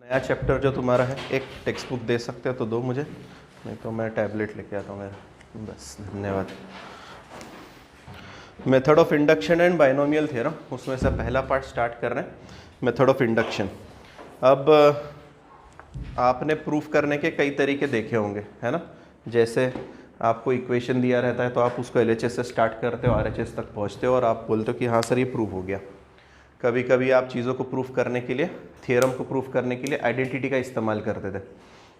नया चैप्टर जो तुम्हारा है, एक टेक्स्ट बुक दे सकते हो तो दो मुझे, नहीं तो मैं टैबलेट लेके आता हूँ मेरा। बस, धन्यवाद। Method of induction and binomial theorem, उसमें से पहला पार्ट स्टार्ट कर रहे हैं, मेथड ऑफ इंडक्शन। अब आपने प्रूफ करने के कई तरीके देखे होंगे, है ना। जैसे आपको इक्वेशन दिया रहता है तो आप उसको LHS से स्टार्ट करते हो, RHS तक पहुँचते हो और आप बोलते हो कि हाँ सर ये प्रूफ हो गया। कभी कभी आप चीज़ों को प्रूफ करने के लिए, थियरम को प्रूफ करने के लिए आइडेंटिटी का इस्तेमाल करते थे,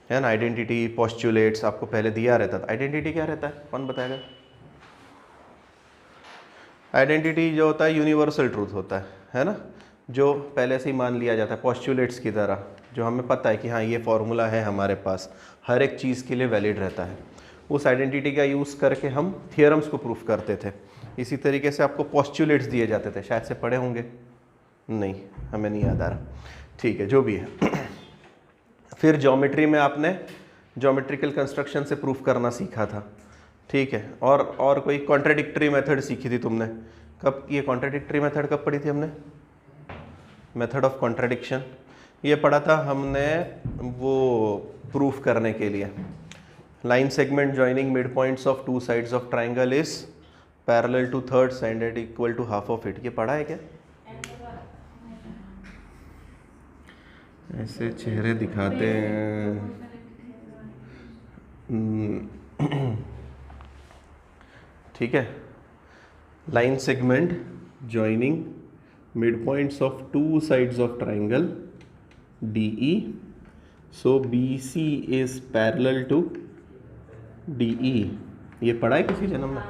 है ना। आइडेंटिटी, पोस्टुलेट्स आपको पहले दिया रहता था। आइडेंटिटी क्या रहता है, कौन बताएगा? आइडेंटिटी जो होता है यूनिवर्सल ट्रूथ होता है ना, जो पहले से ही मान लिया जाता है पोस्टुलेट्स की तरह, जो हमें पता है कि हाँ ये फॉर्मूला है हमारे पास, हर एक चीज़ के लिए वैलिड रहता है। उस आइडेंटिटी का यूज़ करके हम थियरम्स को प्रूफ करते थे। इसी तरीके से आपको पोस्टुलेट्स दिए जाते थे, शायद से पढ़े होंगे, नहीं हमें नहीं याद आ रहा, ठीक है जो भी है। फिर ज्योमेट्री में आपने ज्योमेट्रिकल कंस्ट्रक्शन से प्रूफ करना सीखा था, ठीक है। और कोई कॉन्ट्राडिक्टरी मेथड सीखी थी तुमने। कब ये कॉन्ट्राडिक्टरी मेथड कब पढ़ी थी हमने? मेथड ऑफ कॉन्ट्राडिक्शन ये पढ़ा था हमने वो प्रूफ करने के लिए। Line segment joining mid points of two sides of triangle is parallel to third side and equal to half of it, ये पढ़ा है क्या? ऐसे चेहरे दिखाते हैं। ठीक है, line segment joining mid points of two sides of triangle DE, so BC is parallel to DE, ये पढ़ा है किसी जन्म में।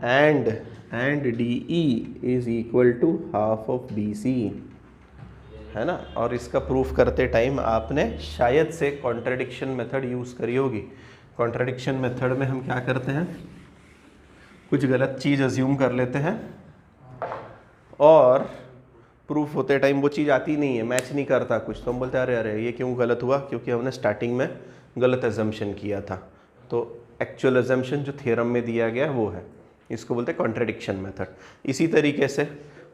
And DE is equal to half of BC, है ना। और इसका प्रूफ करते टाइम आपने शायद से कॉन्ट्राडिक्शन मेथड यूज़ करी होगी। कॉन्ट्राडिक्शन मेथड में हम क्या करते हैं, कुछ गलत चीज़ अज्यूम कर लेते हैं और प्रूफ होते टाइम वो चीज़ आती नहीं है, मैच नहीं करता कुछ, तो हम बोलते हैं अरे ये क्यों गलत हुआ, क्योंकि हमने स्टार्टिंग में गलत एजम्पशन किया था। तो एक्चुअल एजम्पशन जो थियरम में दिया गया वो है, इसको बोलते हैं कॉन्ट्राडिक्शन मेथड। इसी तरीके से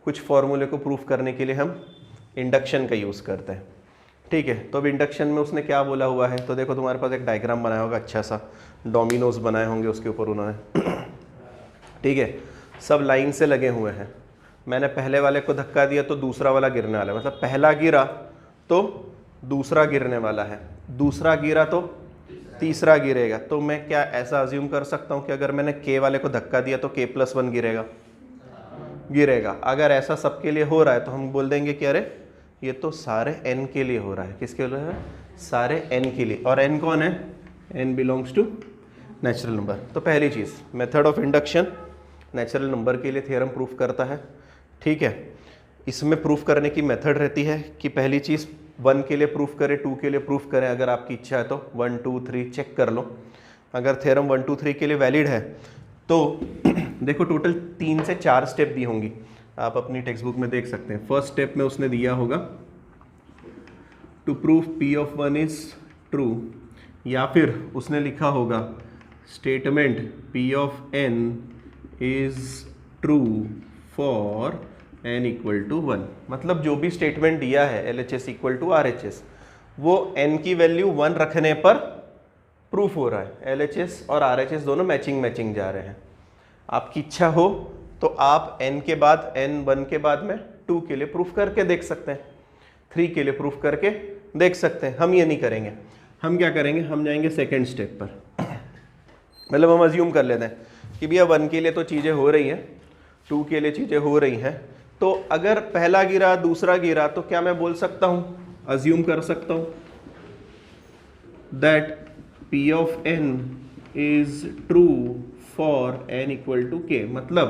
कुछ फॉर्मूले को प्रूफ करने के लिए हम इंडक्शन का यूज़ करते हैं, ठीक है। तो अब इंडक्शन में उसने क्या बोला हुआ है, तो देखो तुम्हारे पास एक डायग्राम बनाया होगा, अच्छा सा डोमिनोज बनाए होंगे उसके ऊपर उन्होंने, ठीक है। सब लाइन से लगे हुए हैं। मैंने पहले वाले को धक्का दिया तो दूसरा वाला गिरने वाला है, मतलब पहला गिरा तो दूसरा गिरने वाला है, दूसरा गिरा तो तीसरा गिरेगा। तो मैं क्या ऐसा अज्यूम कर सकता हूँ कि अगर मैंने K वाले को धक्का दिया तो K+1 गिरेगा। अगर ऐसा सबके लिए हो रहा है तो हम बोल देंगे कि अरे ये तो सारे n के लिए हो रहा है। किसके लिए है? सारे n के लिए। और n कौन है? n belongs to natural number. तो पहली चीज़, method of induction natural number के लिए थ्योरम प्रूफ करता है, ठीक है। इसमें प्रूफ करने की मेथड रहती है कि पहली चीज़ 1 के लिए प्रूफ करें, 2 के लिए प्रूफ करें, अगर आपकी इच्छा है तो 1 2 3 चेक कर लो। अगर थ्योरम 1 2 3 के लिए वैलिड है तो देखो टोटल 3 से 4 स्टेप दी होंगी, आप अपनी टेक्स्ट बुक में देख सकते हैं। फर्स्ट स्टेप में उसने दिया होगा to proof P of 1 is true, या फिर उसने लिखा होगा statement P of n is true for n equal to 1। मतलब जो भी स्टेटमेंट दिया है LHS इक्वल टू RHS, वो n की वैल्यू 1 रखने पर प्रूफ हो रहा है। LHS और RHS दोनों मैचिंग जा रहे हैं। आपकी इच्छा हो तो आप n के बाद n1 के बाद में 2 के लिए प्रूफ करके देख सकते हैं, 3 के लिए प्रूफ करके देख सकते हैं। हम ये नहीं करेंगे, हम क्या करेंगे, हम जाएंगे सेकेंड स्टेप पर। मतलब हम अज्यूम कर लेते हैं कि भैया 1 के लिए तो चीज़ें हो रही हैं, 2 के लिए चीज़ें हो रही हैं, तो अगर पहला गिरा दूसरा गिरा तो क्या मैं बोल सकता हूँ, अज्यूम कर सकता हूँ that P of n is true for n equal to K। मतलब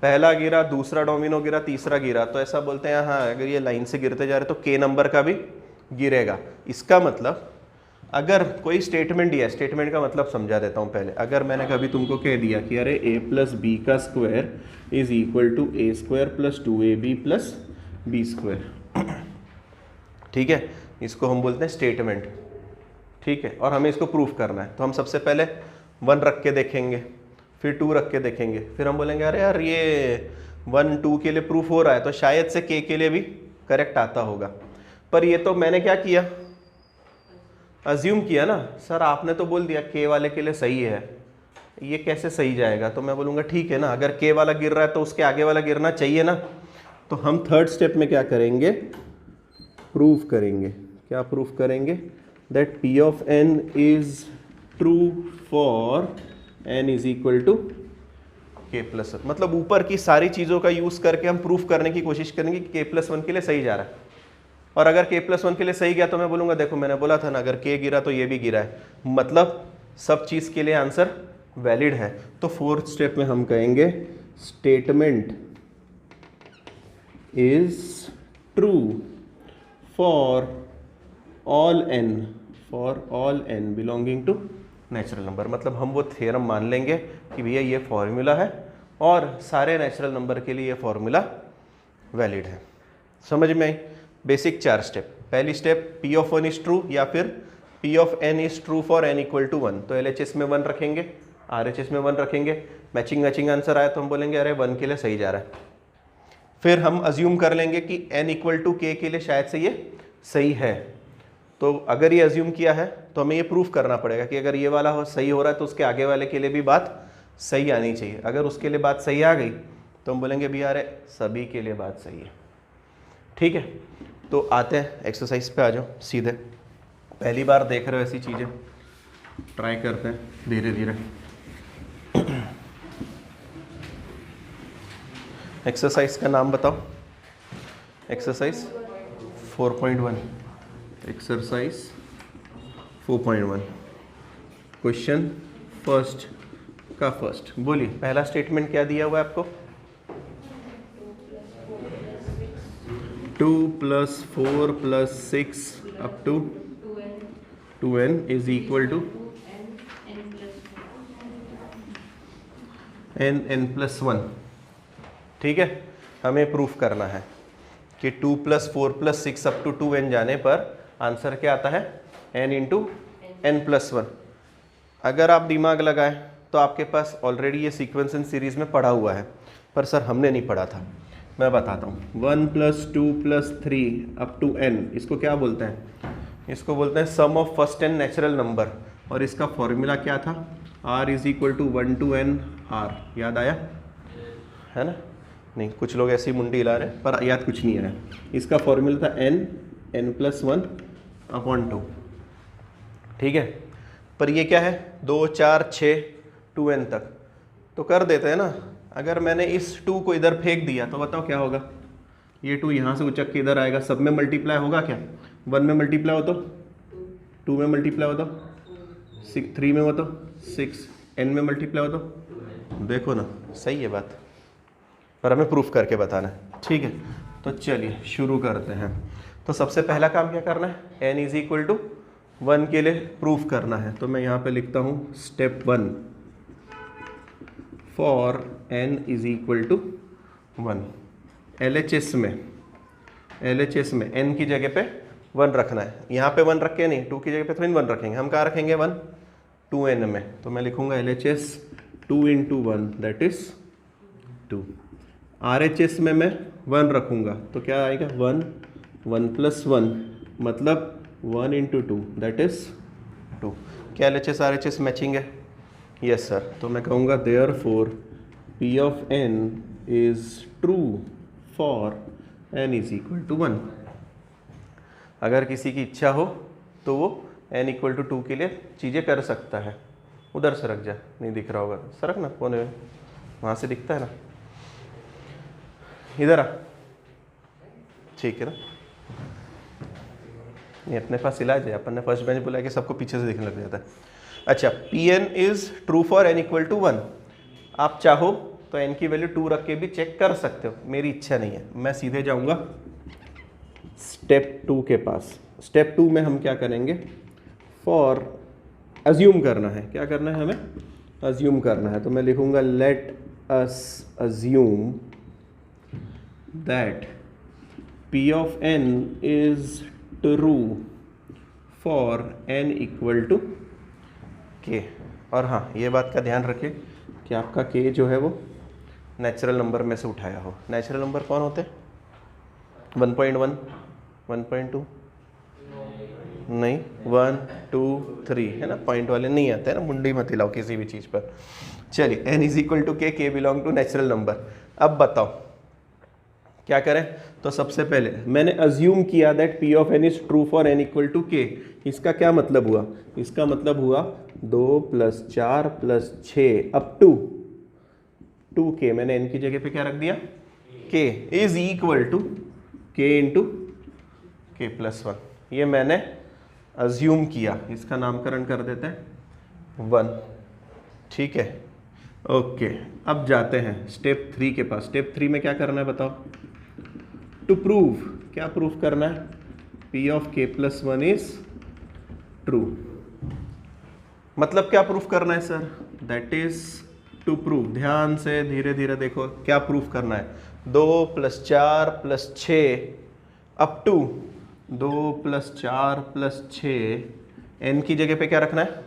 पहला गिरा, दूसरा डोमिनो गिरा, तीसरा गिरा, तो ऐसा बोलते हैं हाँ अगर ये लाइन से गिरते जा रहे तो K नंबर का भी गिरेगा। इसका मतलब अगर कोई स्टेटमेंट दिया, स्टेटमेंट का मतलब समझा देता हूँ पहले। अगर मैंने कभी तुमको कह दिया कि अरे a प्लस बी का square is equal to a square plus 2ab plus b square, ठीक है, इसको हम बोलते हैं स्टेटमेंट, ठीक है। और हमें इसको प्रूफ करना है, तो हम सबसे पहले 1 रख के देखेंगे, फिर 2 रख के देखेंगे, फिर हम बोलेंगे अरे यार ये 1 2 के लिए प्रूफ हो रहा है तो शायद से K के लिए भी करेक्ट आता होगा। पर ये तो मैंने क्या किया, अज्यूम किया ना। सर आपने तो बोल दिया के वाले के लिए सही है, ये कैसे सही जाएगा? तो मैं बोलूँगा ठीक है ना, अगर के वाला गिर रहा है तो उसके आगे वाला गिरना चाहिए ना। तो हम थर्ड स्टेप में क्या करेंगे, प्रूफ करेंगे। क्या प्रूफ करेंगे? That P of N is true for N is equal to K plus one. मतलब ऊपर की सारी चीज़ों का यूज़ करके हम प्रूफ करने की कोशिश करेंगे कि के प्लस वन के लिए सही जा रहा है। और अगर के प्लस वन के लिए सही गया तो मैं बोलूँगा देखो मैंने बोला था ना, अगर के गिरा तो ये भी गिरा है, मतलब सब चीज़ के लिए आंसर वैलिड है। तो फोर्थ स्टेप में हम कहेंगे statement is true for all N belonging to natural number. मतलब हम वो थ्योरम मान लेंगे कि भैया ये फॉर्मूला है और सारे नेचुरल नंबर के लिए ये फॉर्मूला वैलिड है। समझ में आई? Basic 4 step. पहली step P of one is true या फिर P of N is true for N equal to 1। तो LHS में 1 रखेंगे, RHS में 1 रखेंगे। मैचिंग आंसर आया तो हम बोलेंगे अरे 1 के लिए सही जा रहा है। फिर हम अज्यूम कर लेंगे कि n इक्वल टू के लिए शायद से ये सही है। तो अगर ये अज्यूम किया है तो हमें ये प्रूफ करना पड़ेगा कि अगर ये वाला सही हो रहा है तो उसके आगे वाले के लिए भी बात सही आनी चाहिए। अगर उसके लिए बात सही आ गई तो हम बोलेंगे भी यार सभी के लिए बात सही है। ठीक है, तो आते हैं एक्सरसाइज पे, आ जाओ सीधे। पहली बार देख रहे हो ऐसी चीज़ें, ट्राई करते हैं धीरे धीरे। एक्सरसाइज का नाम बताओ। एक्सरसाइज 4.1। एक्सरसाइज 4.1 क्वेश्चन फर्स्ट का फर्स्ट। बोलिए पहला स्टेटमेंट क्या दिया हुआ है आपको? 2 + 4 + 6 up to 2n is equal to n+1। ठीक है, हमें प्रूफ करना है कि 2 + 4 + 6 up to 2n जाने पर आंसर क्या आता है? n × n+1। अगर आप दिमाग लगाएं तो आपके पास ऑलरेडी ये सीक्वेंस इन सीरीज में पढ़ा हुआ है, पर सर हमने नहीं पढ़ा था। मैं बताता हूँ। 1 + 2 + 3 up to n, इसको क्या बोलते हैं? इसको बोलते हैं sum of first n natural number. और इसका फॉर्मूला क्या था? r = 1 to n r। याद आया है ना? नहीं, कुछ लोग ऐसी मुंडी हिला रहे हैं पर याद कुछ नहीं आया। इसका फॉर्मूला था n+1/2। ठीक है, पर ये क्या है? 2 4 6 2n तक तो कर देते हैं ना। अगर मैंने इस 2 को इधर फेंक दिया तो बताओ क्या होगा? ये 2 यहाँ से उचक के इधर आएगा, सब में मल्टीप्लाई होगा क्या? 1 में मल्टीप्लाई हो तो 2 में मल्टीप्लाई हो तो 3 में हो तो 6, n में मल्टीप्लाई हो तो देखो ना, सही है बात, पर हमें प्रूफ करके बताना है। ठीक है, तो चलिए शुरू करते हैं। तो सबसे पहला काम क्या करना है? n = 1 के लिए प्रूफ करना है। तो मैं यहाँ पे लिखता हूँ स्टेप 1 फॉर n = 1। LHS में n की जगह पे 1 रखना है। यहाँ पे 1 रख के नहीं, 2 की जगह पे थोड़ी 1 रखेंगे, हम कहाँ रखेंगे 1? 2n में। तो मैं लिखूँगा LHS 2 × 1 दैट इज़ 2। RHS में मैं 1 रखूँगा तो क्या आएगा? 1 + 1 मतलब 1 × 2 दैट इज़ 2। क्या LHS RHS मैचिंग है? Yes sir. तो मैं कहूँगा therefore P of n is true for n = 1। अगर किसी की इच्छा हो तो वो n = 2 के लिए चीज़ें कर सकता है। उधर सरक जा, नहीं दिख रहा होगा, सरक ना कोने में, वहाँ से दिखता है ना, इधर आ। ठीक है ना, ये अपने पास इलाज है, अपन ने फर्स्ट बेंच बुलाया कि सबको पीछे से दिखने लग जाता है। अच्छा, Pn is true for n = 1। आप चाहो तो n की वैल्यू 2 रख के भी चेक कर सकते हो, मेरी इच्छा नहीं है। मैं सीधे जाऊंगा स्टेप 2 के पास। स्टेप 2 में हम क्या करेंगे? फॉर अज्यूम करना है। क्या करना है हमें? अज्यूम करना है। तो मैं लिखूंगा let us assume that P of n is true for n = k। और हाँ, ये बात का ध्यान रखिए कि आपका k जो है वो नेचुरल नंबर में से उठाया हो। नेचुरल नंबर कौन होते हैं? 1.1, 1.2, नहीं, 1 2 3 है ना, पॉइंट वाले नहीं आते हैं ना, मुंडी मत हिलाओ किसी भी चीज़ पर। चलिए n इज इक्वल टू के बिलोंग टू नेचुरल नंबर। अब बताओ क्या करें। तो सबसे पहले मैंने अज्यूम किया that p of n is true for n equal to k। इसका क्या मतलब हुआ, इसका मतलब हुआ 2 + 4 + 6 अप टू 2k। मैंने n की जगह पे क्या रख दिया, k is equal to k into k + 1। ये मैंने अज्यूम किया, इसका नामकरण कर देते हैं 1। ठीक है, ओके। अब जाते हैं स्टेप 3 के पास। स्टेप 3 में क्या करना है बताओ। टू प्रूव, क्या प्रूफ करना है, p of k + 1 is true. मतलब क्या प्रूफ करना है sir, that is to prove. ध्यान से धीरे धीरे देखो क्या प्रूफ करना है। 2 + 4 + 6 अप टू 2 + 4 + 6 n की जगह पे क्या रखना है,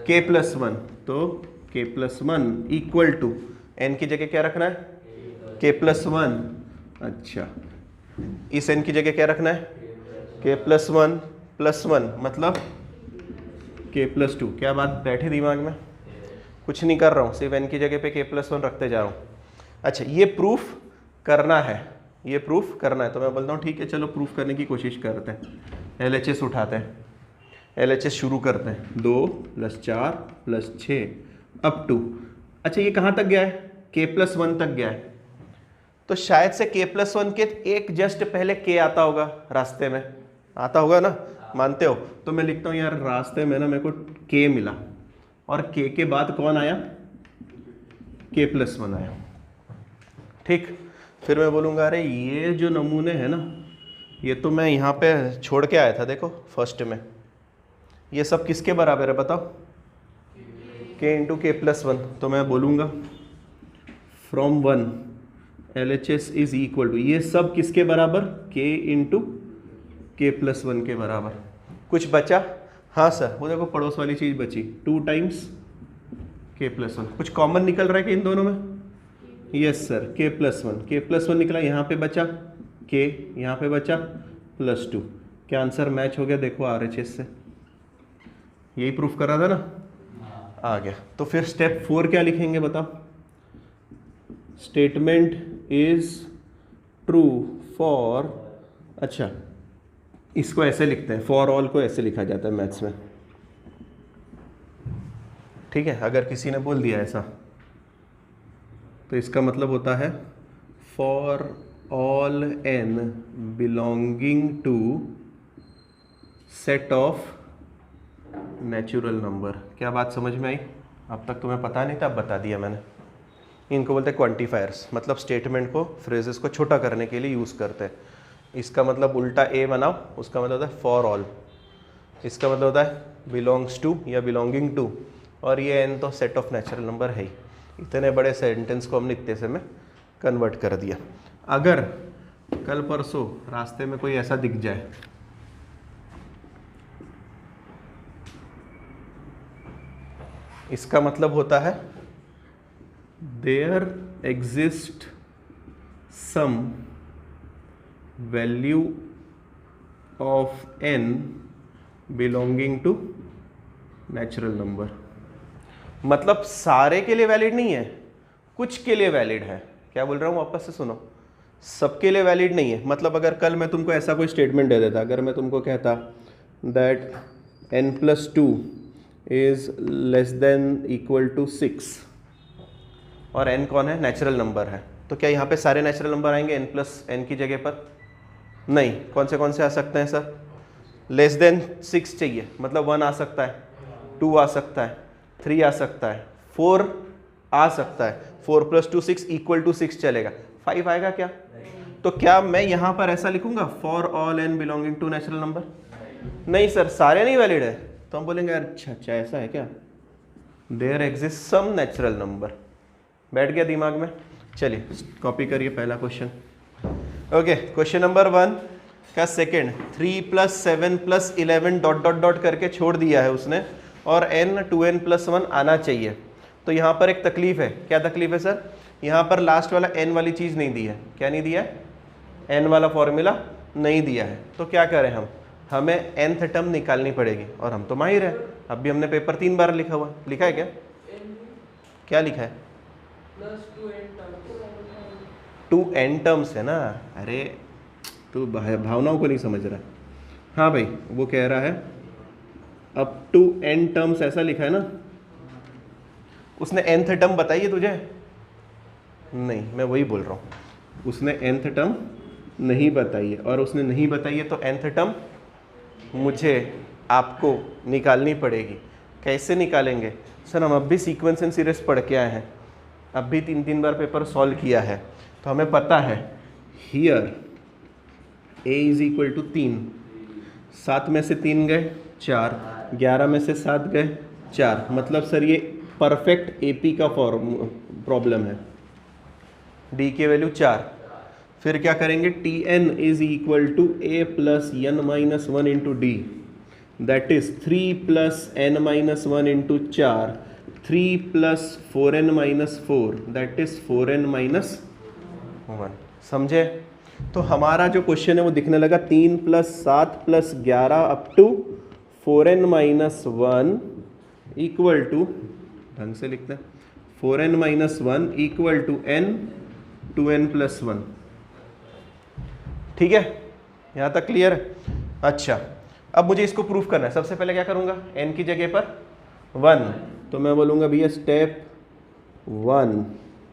k + 1। तो k + 1 इक्वल टू n की जगह क्या रखना है, k + 1। अच्छा, इस n की जगह क्या रखना है, k + 1 + 1 मतलब k + 2। क्या बात बैठी दिमाग में, कुछ नहीं कर रहा हूँ, सिर्फ n की जगह पे k + 1 रखते जा रहा हूँ। अच्छा, ये प्रूफ करना है, ये प्रूफ करना है। तो मैं बोलता हूँ ठीक है, चलो प्रूफ करने की कोशिश करते हैं। LHS उठाते हैं, LHS शुरू करते हैं। 2 + 4 + 6 अप टू, अच्छा ये कहाँ तक गया है, k + 1 तक गया है। तो शायद से k + 1 के एक जस्ट पहले k आता होगा, रास्ते में आता होगा ना, मानते हो। तो मैं लिखता हूँ यार रास्ते में ना मेरे को k मिला, और k के बाद कौन आया, k + 1 आया। ठीक, फिर मैं बोलूँगा अरे ये जो नमूने हैं ना, ये तो मैं यहाँ पे छोड़ के आया था, देखो फर्स्ट में। ये सब किसके बराबर है बताओ, k इंटू k + 1। तो मैं बोलूँगा from 1 LHS is equal to, ये सब किसके बराबर, k इंटू k + 1 के बराबर। कुछ बचा, हाँ सर वो देखो पड़ोस वाली चीज़ बची, 2 टाइम्स k + 1। कुछ कॉमन निकल रहा है कि इन दोनों में, यस सर, k + 1, k + 1 निकला, यहाँ पे बचा k, यहाँ पे बचा +2। क्या आंसर मैच हो गया, देखो RHS से। यही प्रूफ कर रहा था ना, आ गया। तो फिर स्टेप 4 क्या लिखेंगे बताओ। स्टेटमेंट इज ट्रू फॉर, अच्छा इसको ऐसे लिखते हैं, फॉर ऑल को ऐसे लिखा जाता है मैथ्स में। ठीक है, अगर किसी ने बोल दिया ऐसा तो इसका मतलब होता है for all n belonging to set of natural number. क्या बात समझ में आई, अब तक तुम्हें पता नहीं था, अब बता दिया मैंने। इनको बोलते हैं क्वांटिफायर्स, मतलब स्टेटमेंट को, फ्रेजेस को छोटा करने के लिए यूज़ करते हैं। इसका मतलब उल्टा a बनाओ, उसका मतलब होता है फॉर ऑल, इसका मतलब होता है बिलोंग्स टू या बिलोंगिंग टू, और ये n तो सेट ऑफ नेचुरल नंबर है ही। इतने बड़े सेंटेंस को हमने इतने से में कन्वर्ट कर दिया। अगर कल परसों रास्ते में कोई ऐसा दिख जाए, इसका मतलब होता है there exist some value of n belonging to natural number. मतलब सारे के लिए वैलिड नहीं है, कुछ के लिए वैलिड है। क्या बोल रहा हूँ वापस से सुनो, सबके लिए वैलिड नहीं है। मतलब अगर कल मैं तुमको ऐसा कोई स्टेटमेंट दे देता, अगर मैं तुमको कहता that n + 2 is less than equal to 6, और n कौन है, नेचुरल नंबर है, तो क्या यहाँ पे सारे नेचुरल नंबर आएंगे n की जगह पर? नहीं। कौन से आ सकते हैं सर, लेस देन 6 चाहिए, मतलब 1 आ सकता है, 2 आ सकता है, 3 आ सकता है, 4 आ सकता है, 4 + 2 6 इक्वल टू 6 चलेगा, 5 आएगा क्या? तो क्या मैं यहाँ पर ऐसा लिखूंगा for all n belonging to natural number? नहीं सर, सारे नहीं वैलिड है। तो हम बोलेंगे अच्छा ऐसा है क्या, there exist some natural number. बैठ गया दिमाग में। चलिए कॉपी करिए पहला क्वेश्चन। ओके, क्वेश्चन नंबर 1 का सेकेंड, 3 + 7 + 11 ... करके छोड़ दिया है उसने, और n 2n + 1 आना चाहिए। तो यहाँ पर एक तकलीफ है। क्या तकलीफ है सर? यहाँ पर लास्ट वाला n वाली चीज़ नहीं दी है। क्या नहीं दिया है? n वाला फॉर्मूला नहीं दिया है। तो क्या करें हम, हमें nth टर्म निकालनी पड़ेगी और हम तो माहिर हैं। अब भी हमने पेपर 3 बार लिखा हुआ, लिखा है क्या? क्या लिखा है? 2n टर्म्स है ना। अरे तू भावनाओं को नहीं समझ रहा। हाँ भाई, वो कह रहा है अब टू n टर्म्स ऐसा लिखा है ना। उसने nth टर्म बताई है तुझे? नहीं, मैं वही बोल रहा हूँ, उसने nth टर्म नहीं बताई है, और उसने नहीं बताई है तो nth टर्म मुझे आपको निकालनी पड़ेगी। कैसे निकालेंगे सर? हम अब भी सीक्वेंस एंड सीरीज पढ़ के आए हैं, अब भी 3 बार पेपर सॉल्व किया है, तो हमें पता है here a is equal to 3, 7 में से 3 गए 4, 11 में से 7 गए 4, मतलब सर ये परफेक्ट एपी का प्रॉब्लम है। d की वैल्यू 4, फिर क्या करेंगे? Tn is equal to a plus n minus 1 into D, that is 3 plus n minus 1 into 4, 3 plus 4n minus 4, that is 4n minus 1। समझे? तो हमारा जो क्वेश्चन है वो दिखने लगा 3 plus 7 plus 11 up to 4n minus 1 equal to, ढंग से लिखते हैं, 4n minus 1 equal to n 2n plus 1। ठीक है, यहाँ तक क्लियर है? अच्छा, अब मुझे इसको प्रूफ करना है। सबसे पहले क्या करूँगा? n की जगह पर 1, तो मैं बोलूँगा भैया स्टेप 1,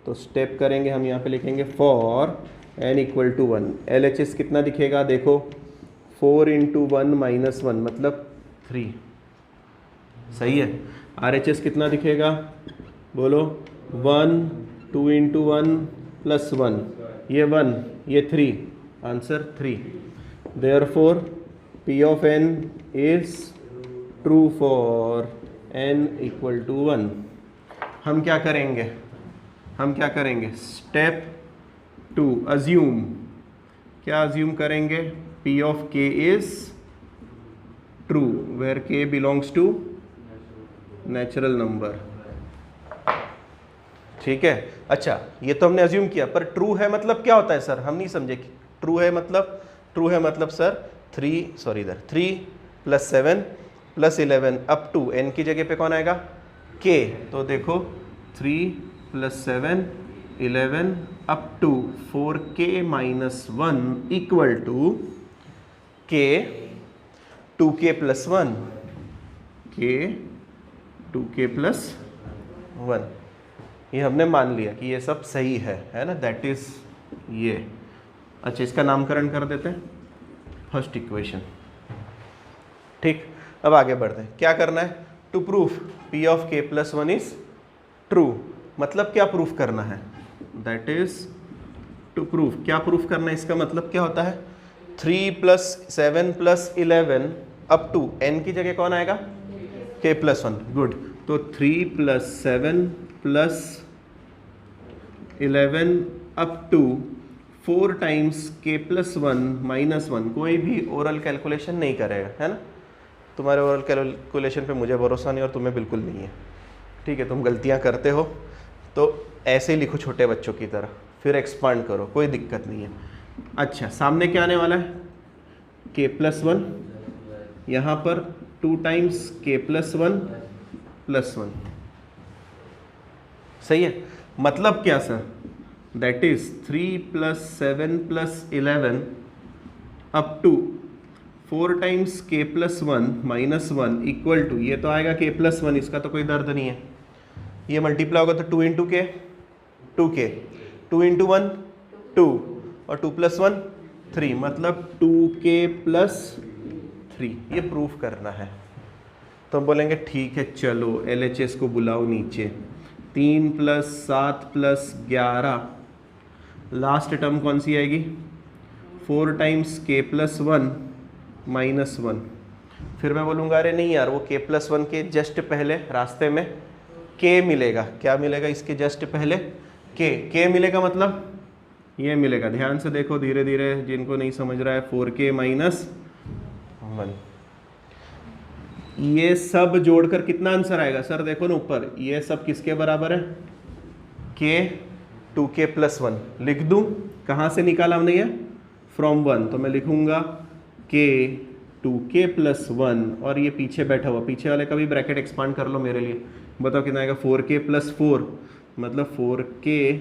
तो स्टेप करेंगे हम, यहाँ पे लिखेंगे for n equal to 1। LHS कितना दिखेगा? देखो 4 इंटू 1 माइनस 1 मतलब 3, सही है। RHS कितना दिखेगा? बोलो 1, 2 इंटू 1 प्लस 1, ये 1 ये 3, answer 3। Therefore P of n is true for n equal to 1। हम क्या करेंगे? हम क्या करेंगे? Step 2, assume. क्या अज्यूम करेंगे? P of k is true where k belongs to natural number. ठीक है, अच्छा ये तो हमने अज्यूम किया, पर ट्रू है मतलब क्या होता है सर? हम नहीं समझे। ट्रू है मतलब sir 3 plus 7 plus 11 up to n की जगह पे कौन आएगा? k। तो देखो 3 plus 7 11 up to 4k minus 1 equal to k 2k plus 1, k 2k plus 1। ये हमने मान लिया कि ये सब सही है ना, दैट इज ये। अच्छा, इसका नामकरण कर देते हैं फर्स्ट इक्वेशन। ठीक, अब आगे बढ़ते हैं। क्या करना है? To proof P of k plus 1 is true, मतलब क्या प्रूफ करना है? That is to proof. क्या प्रूफ करना है? इसका मतलब क्या होता है? 3 plus 7 plus 11 up to n की जगह कौन आएगा? k plus 1। गुड, तो 3 plus 7 plus 11 up to 4 times k plus 1 minus 1। कोई भी ओरल कैलकुलेशन नहीं करेगा, है ना? तुम्हारे ओरल कैलकुलेशन पे मुझे भरोसा नहीं और तुम्हें बिल्कुल नहीं है। ठीक है, तुम गलतियां करते हो तो ऐसे ही लिखो छोटे बच्चों की तरह, फिर एक्सपांड करो, कोई दिक्कत नहीं है। अच्छा, सामने क्या आने वाला है? k प्लस 1, यहाँ पर 2 टाइम्स k प्लस 1 प्लस 1। सही है, मतलब क्या sir? That is 3 plus 7 plus 11 up to 4 times k plus 1 minus 1 equal to, ये तो आएगा k प्लस 1, इसका तो कोई दर्द नहीं है। ये मल्टीप्लाई होगा तो 2 इंटू के 2k, 2 इंटू 1 2 और 2 प्लस 1 3, मतलब 2k प्लस 3। ये प्रूफ करना है। तो हम बोलेंगे ठीक है, चलो LHS को बुलाओ नीचे। 3 प्लस 7 प्लस 11, लास्ट टर्म कौन सी आएगी? 4 टाइम्स k प्लस 1 माइनस 1। फिर मैं बोलूँगा अरे नहीं यार, वो k प्लस 1 के जस्ट पहले रास्ते में k मिलेगा। क्या मिलेगा इसके जस्ट पहले? k मिलेगा, मतलब ये मिलेगा। ध्यान से देखो, धीरे धीरे, जिनको नहीं समझ रहा है, 4k माइनस 1। ये सब जोड़कर कितना आंसर आएगा सर? देखो ना ऊपर, ये सब किसके बराबर है? k 2k plus 1। लिख दूं? कहाँ से निकाला हमने ये? फ्रॉम 1। तो मैं लिखूंगा k 2k प्लस 1 और ये पीछे बैठा हुआ, पीछे वाले का भी ब्रैकेट एक्सपांड कर लो मेरे लिए, बताओ कितना आएगा। 4k प्लस 4 मतलब 4k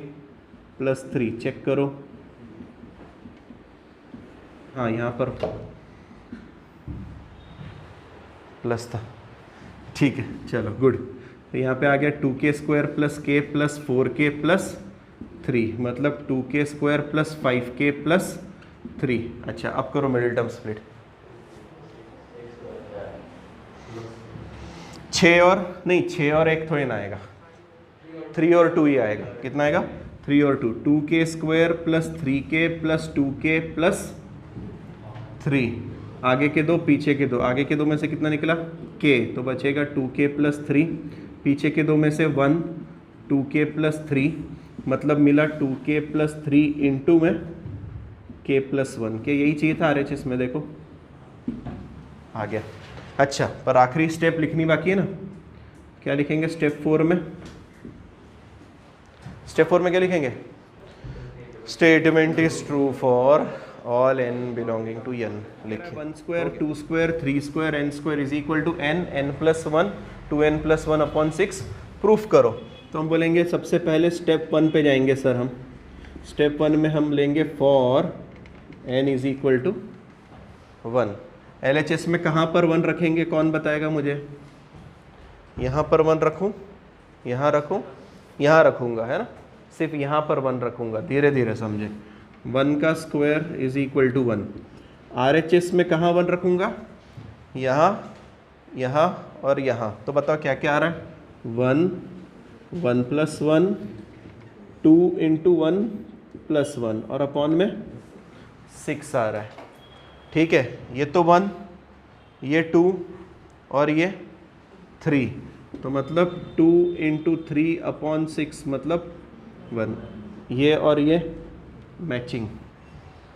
प्लस 3, चेक करो। हाँ यहाँ पर प्लस था, ठीक है चलो गुड। तो यहाँ पे आ गया 2k square plus k plus 4k plus 3 मतलब 2k square plus 5k plus 3। अच्छा अब करो मिडिल टर्म स्प्लिट। 6 और 1 थोड़ी ना आएगा, 3 और 2 ही आएगा। कितना आएगा? 3 और 2, 2k square plus 3k plus 2k plus 3। आगे के दो पीछे के दो, आगे के दो में से कितना निकला? k, तो बचेगा 2k प्लस 3, पीछे के दो में से 1, 2k प्लस 3 मतलब मिला 2k प्लस 3 इंटू में k प्लस 1। के यही चाहिए था RHS में, देखो आ गया। अच्छा पर आखिरी स्टेप लिखनी बाकी है ना, क्या लिखेंगे स्टेप 4 में? स्टेप 4 में क्या लिखेंगे? Statement is true for all n belonging to n। लिखिए 1 square 2 square 3 square n square is equal to n plus 1 2n plus 1 upon 6। Proof करो। तो हम बोलेंगे सबसे पहले स्टेप 1 पे जाएंगे सर हम। स्टेप 1 में हम लेंगे for n is equal to 1। LHS में कहाँ पर 1 रखेंगे, कौन बताएगा मुझे? यहाँ पर 1 रखूँ, यहाँ रखूँ, यहाँ रखूँगा, है ना? सिर्फ यहाँ पर 1 रखूँगा, धीरे धीरे समझे। 1 का square is equal to 1। RHS में कहाँ 1 रखूँगा? यहाँ, यहाँ और यहाँ। तो बताओ क्या क्या आ रहा है? 1 1 प्लस 1 2 इंटू 1 प्लस 1 और अपॉन में 6 आ रहा है। ठीक है, ये तो 1, ये 2 और ये 3, तो मतलब 2 इंटू 3 अपॉन 6 मतलब 1। ये और ये मैचिंग,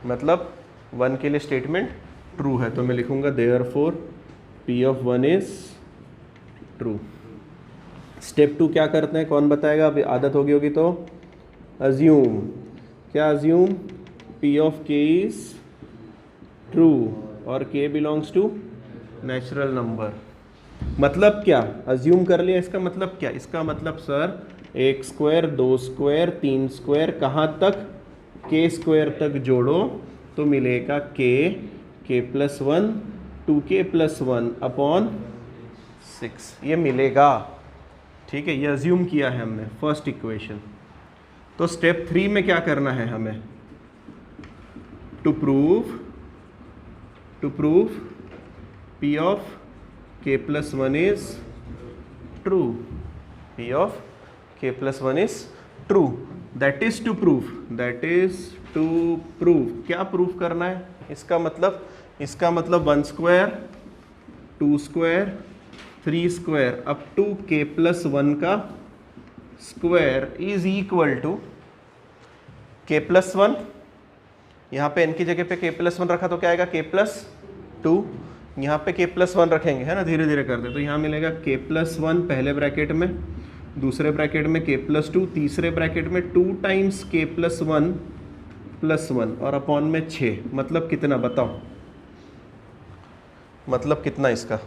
मतलब 1 के लिए स्टेटमेंट ट्रू है, तो मैं लिखूंगा therefore P of 1 is true. Step 2 क्या करते हैं, कौन बताएगा? अभी आदत होगी तो अज्यूम। क्या assume? P of K is true और K belongs to natural number. मतलब क्या? अज्यूम कर लिया, इसका मतलब क्या? इसका मतलब सर 1 स्क्वायर 2 स्क्वायर 3 स्क्वायर कहाँ तक? K स्क्वायर तक जोड़ो तो मिलेगा K plus 1 2K plus 1 upon 6, ये मिलेगा। ठीक है, ये अज्यूम किया है हमने फर्स्ट इक्वेशन। तो स्टेप 3 में क्या करना है हमें? To prove P of K plus 1 is true. P of K plus 1 is true, that is to prove. क्या प्रूफ करना है? इसका मतलब 1 square 2 square 3 square up to K plus 1 का square is equal to K plus 1। यहाँ पे n की जगह पे K प्लस 1 रखा तो क्या आएगा? K plus 2। यहाँ पे K प्लस 1 रखेंगे, है ना, धीरे धीरे करते। तो यहाँ मिलेगा K प्लस 1 पहले ब्रैकेट में, दूसरे ब्रैकेट में K प्लस 2, तीसरे ब्रैकेट में 2 टाइम्स K प्लस 1 प्लस 1 और अपॉन में 6। मतलब कितना बताओ? मतलब कितना इसका?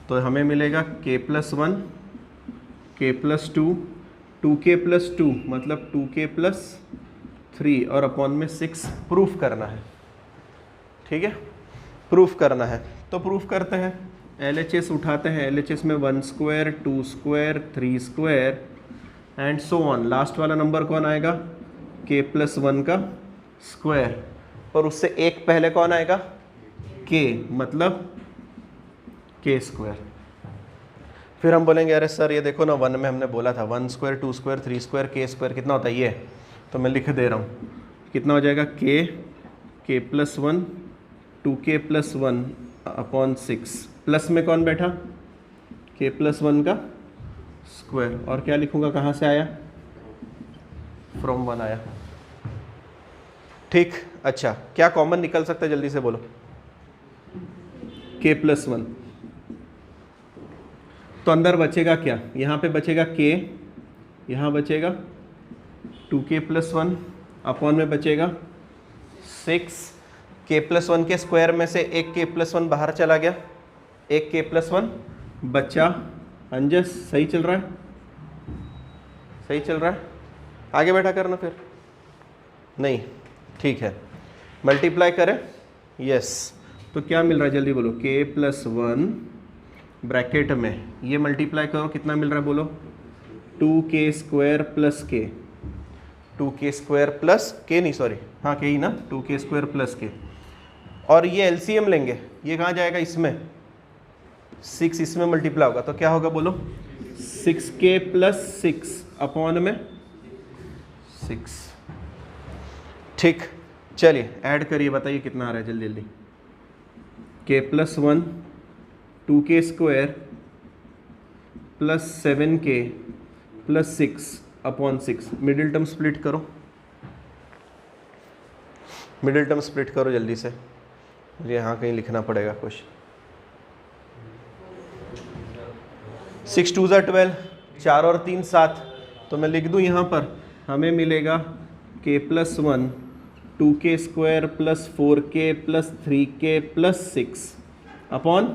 तो हमें मिलेगा K plus 1 K plus 2 2K plus 2 मतलब 2K प्लस 3 और अपॉन में 6। प्रूफ करना है। ठीक है, प्रूफ करना है तो प्रूफ करते हैं। LHS उठाते हैं। LHS में 1 square 2 square 3 square and so on. Last वाला नंबर कौन आएगा? K प्लस 1 का स्क्वायर, और उससे एक पहले कौन आएगा? K, मतलब K स्क्वायर। फिर हम बोलेंगे अरे सर ये देखो ना, 1 में हमने बोला था 1 square 2 square 3 square K square कितना होता है ये, तो मैं लिख दे रहा हूँ। कितना हो जाएगा? K plus 1 2K plus 1 upon 6, plus में कौन बैठा? K प्लस 1 का स्क्वायर, और क्या लिखूंगा? कहाँ से आया? फ्रॉम 1 आया। ठीक, अच्छा क्या कॉमन निकल सकता है, जल्दी से बोलो। K प्लस 1, तो अंदर बचेगा क्या? यहाँ पे बचेगा K, यहाँ बचेगा 2K प्लस 1 अपॉन में बचेगा 6 k+1 के स्क्वायर में से एक k+1 बाहर चला गया, एक k+1 बच्चा। अंजस सही चल रहा है, सही चल रहा है, आगे बैठा करना फिर नहीं, ठीक है। मल्टीप्लाई करें, यस, तो क्या मिल रहा है जल्दी बोलो, k+1 ब्रैकेट में ये मल्टीप्लाई करो, कितना मिल रहा है बोलो, 2k² plus k, 2k² plus k, नहीं सॉरी, हाँ k ही ना, 2k² प्लस k। और ये एलसीएम लेंगे, ये कहाँ जाएगा, इसमें 6 इसमें मल्टीप्लाई होगा तो क्या होगा बोलो, 6k प्लस 6 अपॉन में 6। ठीक, चलिए ऐड करिए, बताइए कितना आ रहा है जल्दी जल्दी। k+1 2k² plus 7k plus 6 upon 6। Middle term split करो, मिडिल टर्म स्प्लिट करो जल्दी से, मुझे यहाँ कहीं लिखना पड़ेगा कुछ। 6 2 12, 4 और 3 7, तो मैं लिख दूँ यहाँ पर, हमें मिलेगा k+1 2k² plus 4k plus 3k plus 6 upon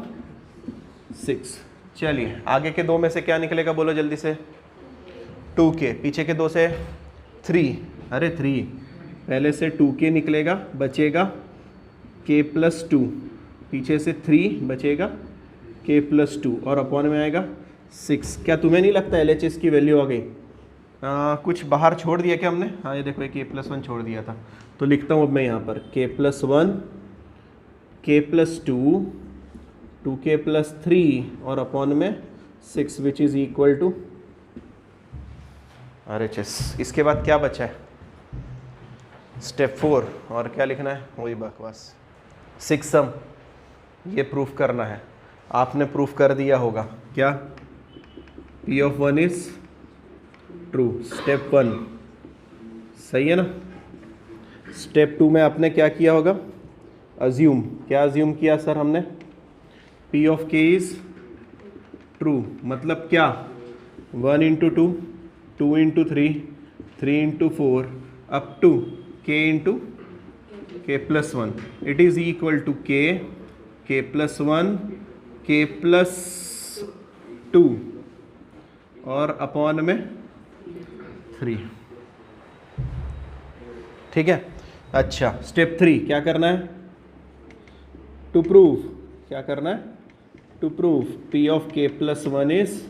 6। चलिए आगे के दो में से क्या निकलेगा बोलो जल्दी से, 2k, पीछे के दो से 3, अरे 3, पहले से 2k निकलेगा, बचेगा k+2, पीछे से 3 बचेगा k+2 और अपॉन में आएगा 6। क्या तुम्हें नहीं लगता LHS की वैल्यू आ गई? कुछ बाहर छोड़ दिया क्या हमने? हाँ ये देखो, k+1 छोड़ दिया था, तो लिखता हूँ अब मैं यहाँ पर k+1 k+2 2k प्लस 3 और अपॉन में 6 which is equal to RHS। इसके बाद क्या बचा है, स्टेप 4, और क्या लिखना है, वही बकवास, 6 सम, ये प्रूफ करना है। आपने प्रूफ कर दिया होगा क्या, P of 1 is true, step 1 सही है ना। स्टेप 2 में आपने क्या किया होगा, अज्यूम, क्या अज्यूम किया सर हमने, P of k is true, मतलब क्या, 1 into 2, 2 into 3, 3 into 4 up to k into k+1, it is equal to k+1 k+2 और अपॉन में 3। ठीक है, अच्छा स्टेप 3 क्या करना है, टू प्रूव, क्या करना है, to prove P of k+1 is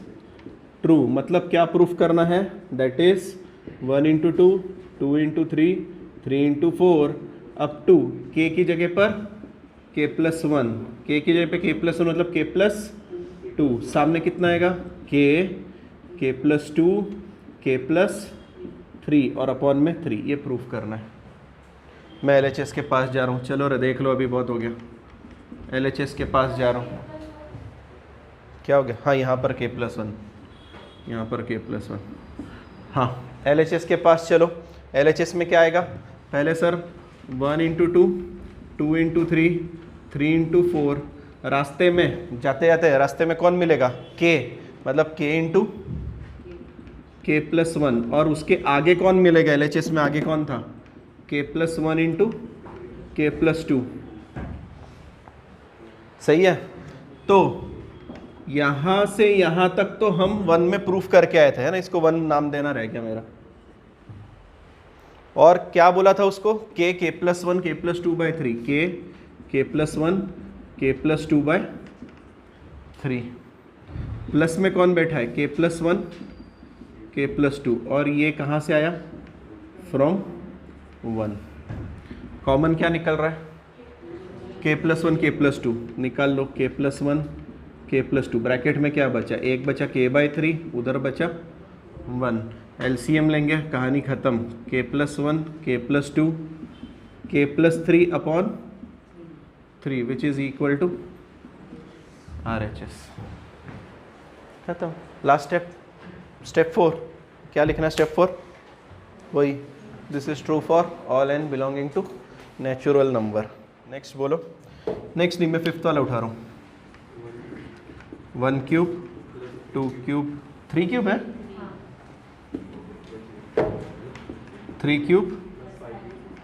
true, मतलब क्या प्रूफ करना है, that is 1 into 2, 2 into 3, 3 into 4 up to k की जगह पर k+1, k की जगह पे k+1 मतलब k+2, सामने कितना आएगा, k+2 k+3 और अपॉन में 3, ये प्रूफ करना है। मैं LHS के पास जा रहा हूँ, चलो रे देख लो, अभी बहुत हो गया, LHS के पास जा रहा हूँ, क्या हो गया, हाँ यहाँ पर k+1, यहाँ पर k+1, हाँ LHS के पास चलो। LHS में क्या आएगा, पहले सर 1 इंटू 2, 2 इंटू 3, 3 इंटू 4, रास्ते में जाते जाते रास्ते में कौन मिलेगा, k, मतलब k इंटू k+1, और उसके आगे कौन मिलेगा, LHS में आगे कौन था, k+1 इंटू k+2, सही है। तो यहाँ से यहाँ तक तो हम 1 में प्रूफ करके आए थे, है ना, इसको 1 नाम देना रह गया मेरा। और क्या बोला था उसको, k+1 k+2/3, k+1 k+2/3, plus में कौन बैठा है, k+1 k+2, और ये कहाँ से आया, फ्रॉम 1, कॉमन क्या निकल रहा है, k+1 k+2 निकाल लो, k+1 k+2, ब्रैकेट में क्या बचा, एक बचा k/3, उधर बचा 1, एलसीएम लेंगे, कहानी ख़त्म, k+1 k+2 k+3 upon 3 which is equal to RHS, खत्म। लास्ट स्टेप, स्टेप 4, क्या लिखना है स्टेप 4, वही, this is true for all n belonging to natural number. Next बोलो, नेक्स्ट नहीं, मैं 5th वाला उठा रहा हूँ, 1 क्यूब 2 क्यूब 3 क्यूब है, 3 क्यूब,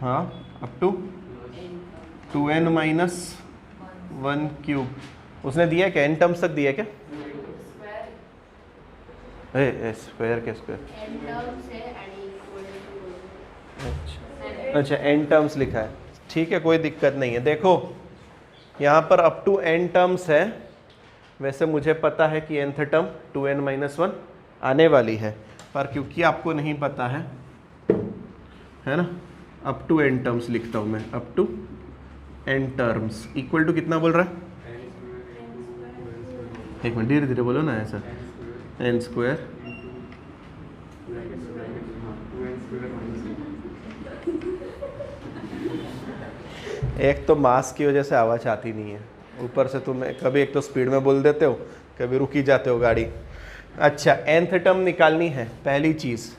हाँ up to 2n minus 1 cube. उसने दिया क्या, n टर्म्स तक दिया क्या? स्क्वायर के स्क्वायर, अच्छा n टर्म्स लिखा है, ठीक है कोई दिक्कत नहीं है। देखो यहाँ पर अप टू n टर्म्स है, वैसे मुझे पता है कि nth टर्म 2n माइनस 1 आने वाली है, पर क्योंकि आपको नहीं पता है ना, अप टू n टर्म्स लिखता हूँ मैं, up to n terms equal to कितना बोल रहा है, एक मिनट धीरे धीरे बोलो ना ऐसा, n स्क्वायर एक तो मास की वजह से आवाज़ आती नहीं है, ऊपर से तुम कभी एक तो स्पीड में बोल देते हो, कभी रुकी जाते हो गाड़ी। अच्छा nth टर्म निकालनी है, पहली चीज़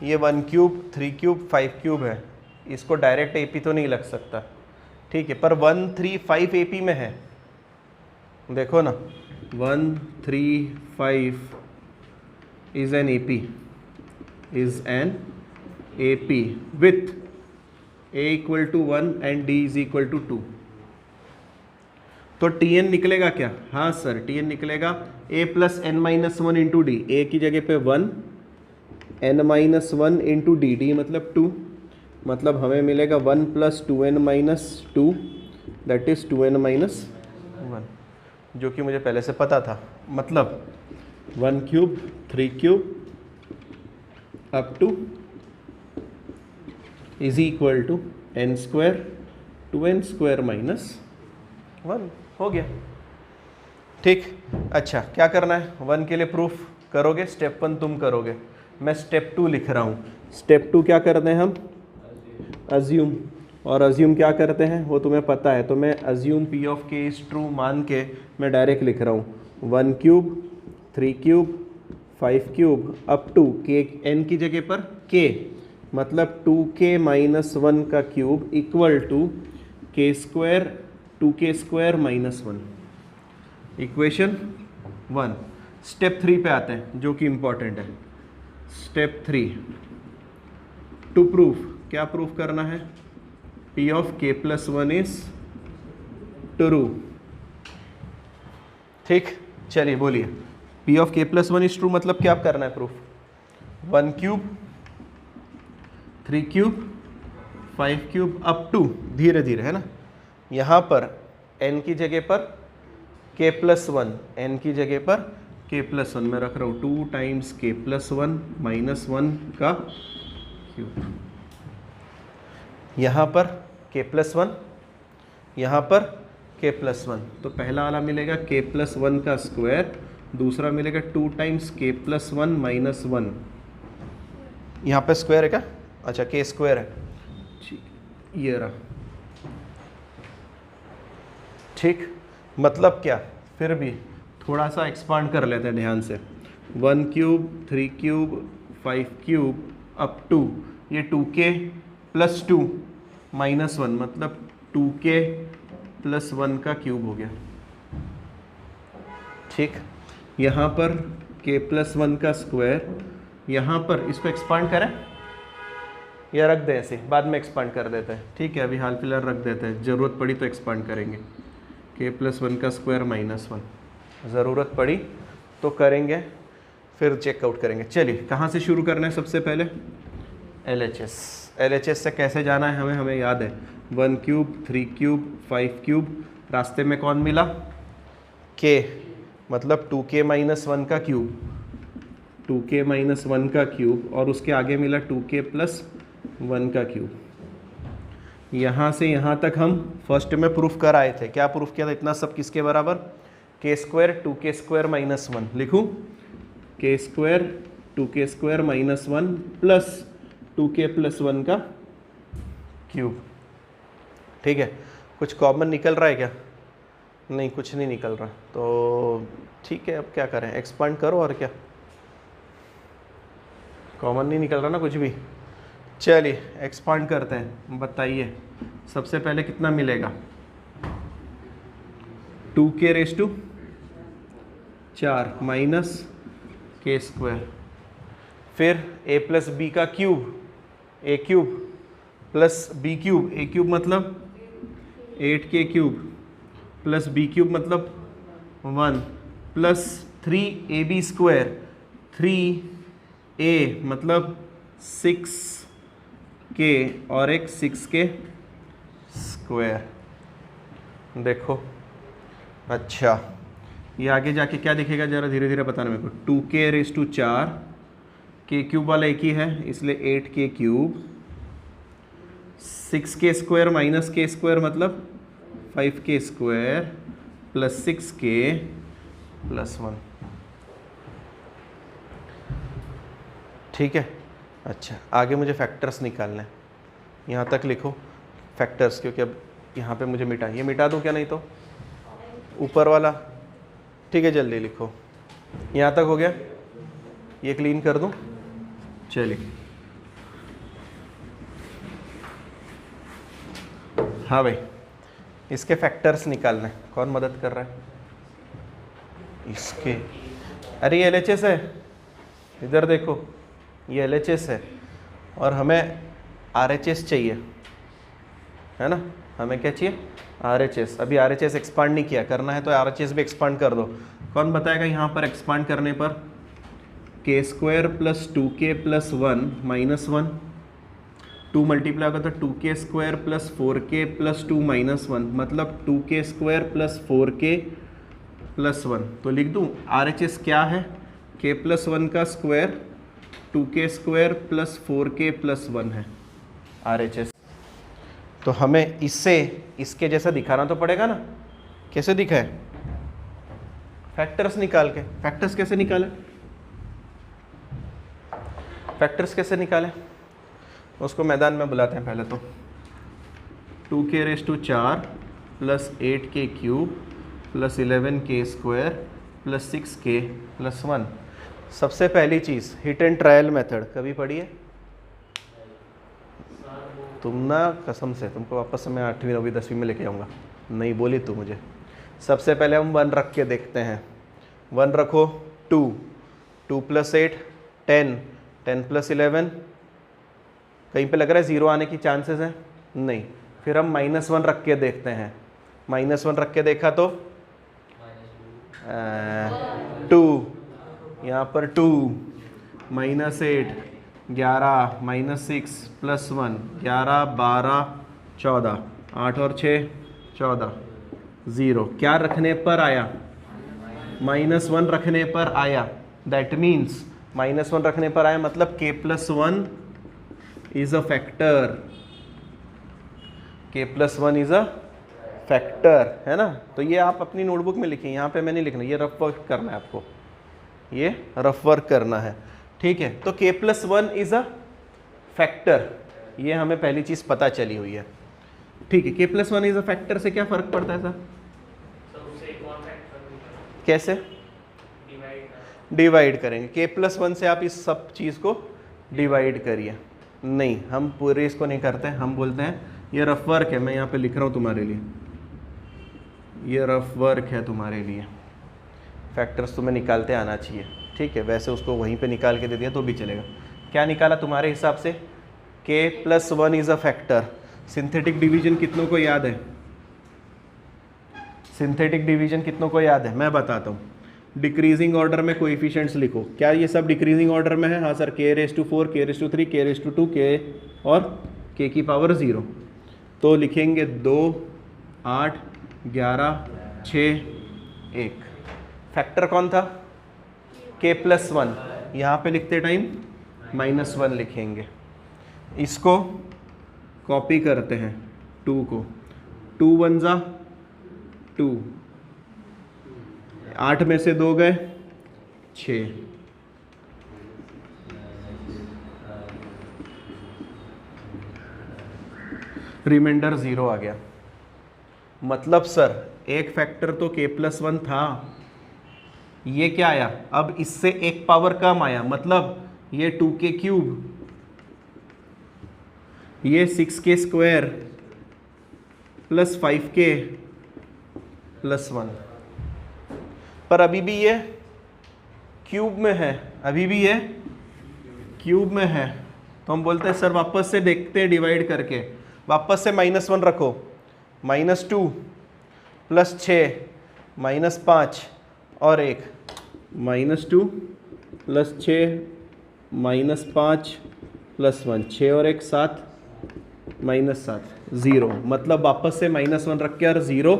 ये 1 क्यूब 3 क्यूब 5 क्यूब है, इसको डायरेक्ट एपी तो नहीं लग सकता, ठीक है, पर 1 3 5 एपी में है, देखो ना 1 3 5 is an AP with a equal to 1 and d is equal to 2। तो tn निकलेगा क्या, हाँ सर tn निकलेगा a plus N minus 1 into D, A की जगह पे 1 n minus 1 into D, D मतलब 2, मतलब हमें मिलेगा 1 plus 2n minus 2 that is 2n minus 1, जो कि मुझे पहले से पता था, मतलब 1 cube 3 cube up to is equal to n square 2n square minus 1 हो गया, ठीक। अच्छा क्या करना है, 1 के लिए प्रूफ करोगे, स्टेप 1 तुम करोगे, मैं स्टेप 2 लिख रहा हूँ। स्टेप 2 क्या करते हैं हम, अज्यूम, और अज्यूम क्या करते हैं वो तुम्हें पता है, तो मैं assume p of k is true मान के मैं डायरेक्ट लिख रहा हूँ 1 cube 3 cube 5 cube up to k, n की जगह पर k मतलब 2k माइनस 1 का cube equal to k square 2k square minus 1, equation 1। Step 3 पे आते हैं जो कि इम्पॉर्टेंट है। स्टेप 3 टू प्रूफ, क्या प्रूफ करना है, p of k plus 1 is true, ठीक। चलिए बोलिए, p of k plus 1 is true मतलब क्या करना है proof, 1 cube 3 cube 5 cube up to, धीरे धीरे है ना, यहाँ पर n की जगह पर k प्लस 1, n की जगह पर k प्लस 1 मैं रख रहा हूँ 2 टाइम्स k प्लस 1 माइनस 1 का क्यूब, यहाँ पर k प्लस 1, यहाँ पर k प्लस 1, तो पहला वाला मिलेगा k प्लस 1 का स्क्वायर, दूसरा मिलेगा 2 टाइम्स k प्लस 1 माइनस 1, यहाँ पे स्क्वायर है क्या, अच्छा k स्क्वायर है, ठीक, ये रहा, ठीक। मतलब क्या, फिर भी थोड़ा सा एक्सपांड कर लेते हैं ध्यान से, 1 cube 3 cube 5 cube up to ये 2k प्लस 2 माइनस 1 मतलब 2k प्लस 1 का क्यूब हो गया, ठीक। यहाँ पर k प्लस 1 का स्क्वायर, यहाँ पर इसको एक्सपांड करें या रख दें ऐसे, बाद में एक्सपांड कर देते हैं, ठीक है, अभी हाल फिलहाल रख देते हैं, ज़रूरत पड़ी तो एक्सपांड करेंगे, k प्लस 1 का स्क्वायर माइनस 1, ज़रूरत पड़ी तो करेंगे, फिर चेकआउट करेंगे। चलिए कहाँ से शुरू करना है, सबसे पहले LHS से कैसे जाना है हमें याद है, 1 क्यूब 3 क्यूब 5 क्यूब, रास्ते में कौन मिला, k मतलब 2k माइनस 1 का क्यूब, 2k माइनस 1 का क्यूब, और उसके आगे मिला 2k प्लस 1 का क्यूब। यहाँ से यहाँ तक हम फर्स्ट में प्रूफ कर आए थे, क्या प्रूफ किया था, इतना सब किसके बराबर, k square 2k square minus 1, लिखूँ k square 2k square minus 1 plus 2k plus 1 का क्यूब, ठीक है। कुछ कॉमन निकल रहा है क्या, नहीं कुछ नहीं निकल रहा, तो ठीक है, अब क्या करें, एक्सपांड करो, और क्या, कॉमन नहीं निकल रहा ना कुछ भी, चलिए एक्सपांड करते हैं, बताइए सबसे पहले कितना मिलेगा, 2k raise to 4 minus k square, फिर a प्लस बी का cube, a cube plus b cube, a cube मतलब 8k cube plus b cube मतलब 1 प्लस 3ab स्क्वायर 3a मतलब 6k और एक 6k स्क्वायर। देखो अच्छा ये आगे जाके क्या दिखेगा ज़रा धीरे धीरे बताना मेरे को। 2k raise to 4, k cube वाला एक ही है इसलिए 8k cube, 6k square minus k square मतलब 5k square plus 6k plus 1। ठीक है। अच्छा आगे मुझे फैक्टर्स निकालने हैं, यहाँ तक लिखो फैक्टर्स, क्योंकि अब यहाँ पे मुझे ये मिटा दूँ क्या, नहीं तो ऊपर वाला। ठीक है जल्दी लिखो, यहाँ तक हो गया, ये क्लीन कर दूँ। चलिए हाँ भाई इसके फैक्टर्स निकालने, कौन मदद कर रहा है इसके? अरे ये LHS है, इधर देखो ये LHS है और हमें RHS चाहिए, है ना? हमें क्या चाहिए? RHS। अभी RHS एक्सपांड नहीं किया, करना है तो RHS भी एक्सपांड कर दो। कौन बताएगा यहाँ पर एक्सपांड करने पर? k square plus 2k plus 1 minus 1, 2 multiply होगा तो 2k square plus 4k plus 2 minus 1 मतलब 2k square plus 4k plus 1। तो लिख दूँ RHS क्या है? k प्लस 1 का square 2k square plus 4k plus 1 है RHS। तो हमें इससे इसके जैसा दिखाना तो पड़ेगा ना। कैसे दिखाए? फैक्टर्स निकाल के। फैक्टर्स कैसे निकालें? फैक्टर्स कैसे निकालें उसको मैदान में बुलाते हैं पहले तो। 2k raise to 4 plus 8k cube plus 11k square plus 6k plus 1। सबसे पहली चीज़ हिट एंड ट्रायल मेथड कभी पढ़ी है तुम ना? कसम से तुमको वापस से मैं 8वीं 9वीं 10वीं में लेके आऊँगा। नहीं बोली तू मुझे। सबसे पहले हम 1 रख के देखते हैं। 1 रखो 2, 2 प्लस 8 10, 10 प्लस 11। कहीं पे लग रहा है 0 आने की चांसेस है? नहीं। फिर हम -1 रख के देखते हैं। -1 रख के देखा तो 2, यहाँ पर 2 -8 11 -6 प्लस 1 11 12 14 8 और 6 14 0। क्या रखने पर आया? -1 रखने पर आया। दैट मीन्स -1 रखने पर आया मतलब k plus 1 is a factor. k plus 1 is a factor, है ना? तो ये आप अपनी नोटबुक में लिखें, यहाँ पे मैं नहीं लिखना, ये रफ वर्क करना है आपको, ये रफ वर्क करना है। ठीक है। तो k plus 1 is a factor, ये हमें पहली चीज़ पता चली हुई है। ठीक है। k plus 1 is a factor से क्या फ़र्क पड़ता है सर? कैसे डिवाइड करेंगे? k प्लस 1 से आप इस सब चीज़ को डिवाइड करिए। नहीं, हम पूरे इसको नहीं करते, हम बोलते हैं ये रफ वर्क है। मैं यहाँ पे लिख रहा हूँ तुम्हारे लिए, ये रफ वर्क है तुम्हारे लिए। फैक्टर्स तुम्हें निकालते आना चाहिए। ठीक है। वैसे उसको वहीं पे निकाल के दे दिया तो भी चलेगा। क्या निकाला तुम्हारे हिसाब से? k plus 1 is a factor. Synthetic division कितनों को याद है? सिंथेटिक डिवीजन कितनों को याद है? मैं बताता हूँ। डिक्रीजिंग ऑर्डर में कोएफिशिएंट्स लिखो। क्या ये सब डिक्रीजिंग ऑर्डर में है? हाँ sir. k raise to 4, k raise to 3, k raise to 2, k और k की पावर 0। तो लिखेंगे 2 8 11 6 1। फैक्टर कौन था? k plus 1। यहाँ पे लिखते टाइम -1 लिखेंगे। इसको कॉपी करते हैं 2 को। 2 1 जा 2, 8 में से 2 गए 6। रिमाइंडर 0 आ गया। मतलब सर एक फैक्टर तो k प्लस 1 था, ये क्या आया? अब इससे एक पावर कम आया, मतलब ये 2k क्यूब, ये 6k square plus 5k plus 1। पर अभी भी ये क्यूब में है, अभी भी ये क्यूब में है। तो हम बोलते हैं सर वापस से देखते हैं डिवाइड करके। वापस से -1 रखो। -2 + 6 -5 और 1, -2 + 6 -5 + 1, 6 और 1 7 -7 0, मतलब वापस से -1 रख के और 0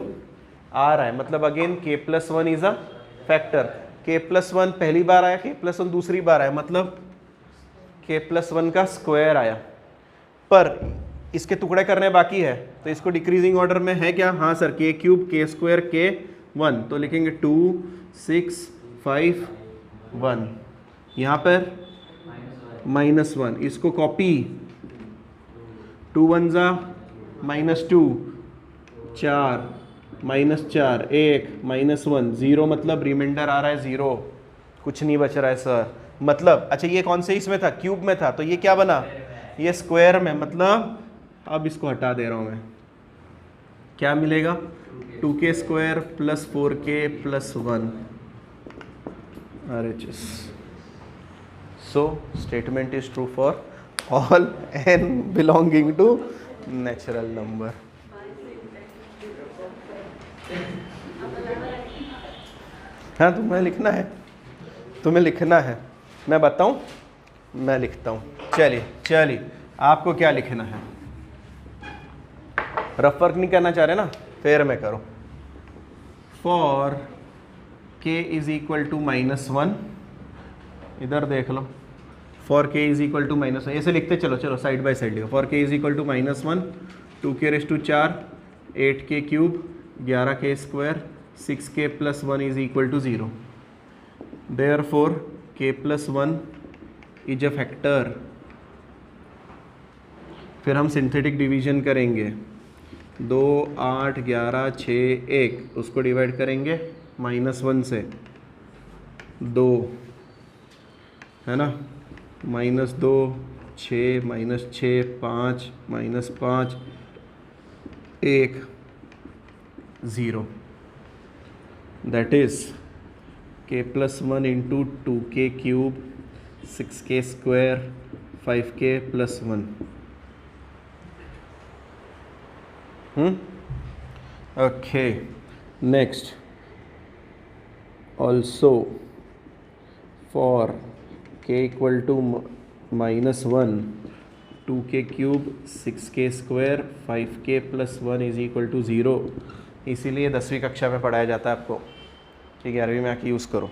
आ रहा है, मतलब again k+1 is a factor. k+1 पहली बार आया, k+1 दूसरी बार आया, मतलब k+1 का स्क्वायर आया। पर इसके टुकड़े करने बाकी है, तो इसको डिक्रीजिंग ऑर्डर में है क्या? हाँ सर, k³ k² k1, तो लिखेंगे 2 6 5 1, यहाँ पर -1, इसको कॉपी, 2 1 जा -2, 4 -4 1 -1 0, मतलब रिमाइंडर आ रहा है 0, कुछ नहीं बच रहा है सर। मतलब अच्छा ये कौन से इसमें था? क्यूब में था, तो ये क्या बना? ये स्क्वायर में, मतलब अब इसको हटा दे रहा हूं मैं, क्या मिलेगा? 2k² + 4k + 1 RHS। So statement is true for all n belonging to natural number. हाँ तुम्हें लिखना है, तुम्हें लिखना है, मैं बताऊं? मैं लिखता हूं। चलिए आपको क्या लिखना है? रफ वर्क नहीं करना चाह रहे ना, फिर मैं करूं। फॉर k = -1, इधर देख लो, फॉर k = -1, ऐसे लिखते चलो साइड बाय साइड लिखो। For k = -1, 2k⁴, 8k³, 11k², 6k + 1 = 0। Therefore k+1 is a factor. फिर हम सिंथेटिक डिवीजन करेंगे, 2 8 11 6 1, उसको डिवाइड करेंगे -1 से, 2 है ना, -2 6 -6 5 -5 1 0, that is k+1 × 2k³, 6k², 5k + 1। Okay, next also for k = -1, 2k³ 6k² 5k + 1 = 0। इसीलिए 10वीं कक्षा में पढ़ाया जाता है आपको कि 11वीं में आके यूज़ करो।